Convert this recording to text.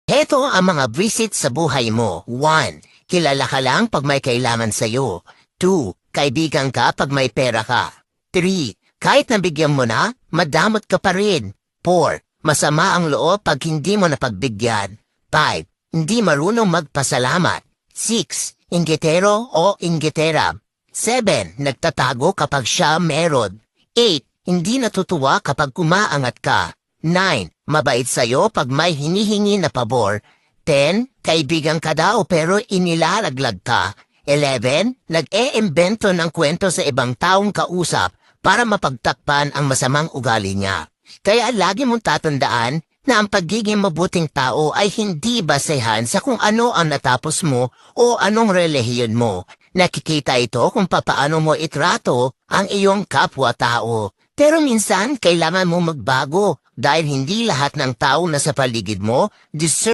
Heto ang mga visit sa buhay mo. 1. Kilala ka lang pag may kailangan sa'yo. 2. Kaibigan ka pag may pera ka. 3. Kahit nabigyan mo na, madamot ka pa rin. 4. Masama ang loob pag hindi mo napagbigyan. 5. Hindi marunong magpasalamat. 6. Inggitero o inggitera. 7. Nagtatago kapag siya meron. 8. Hindi natutuwa kapag kumaangat ka. 9. Mabait sa'yo pag may hinihingi na pabor. 10. Kaibigan ka daw pero inilalaglag ka. 11. Nag-e-imbento ng kwento sa ibang taong kausap para mapagtakpan ang masamang ugali niya. Kaya lagi mong tatandaan na ang pagiging mabuting tao ay hindi basehan sa kung ano ang natapos mo o anong relihiyon mo. Nakikita ito kung papaano mo itrato ang iyong kapwa-tao. Pero minsan kailangan mo magbago dahil hindi lahat ng tao na sa paligid mo deserve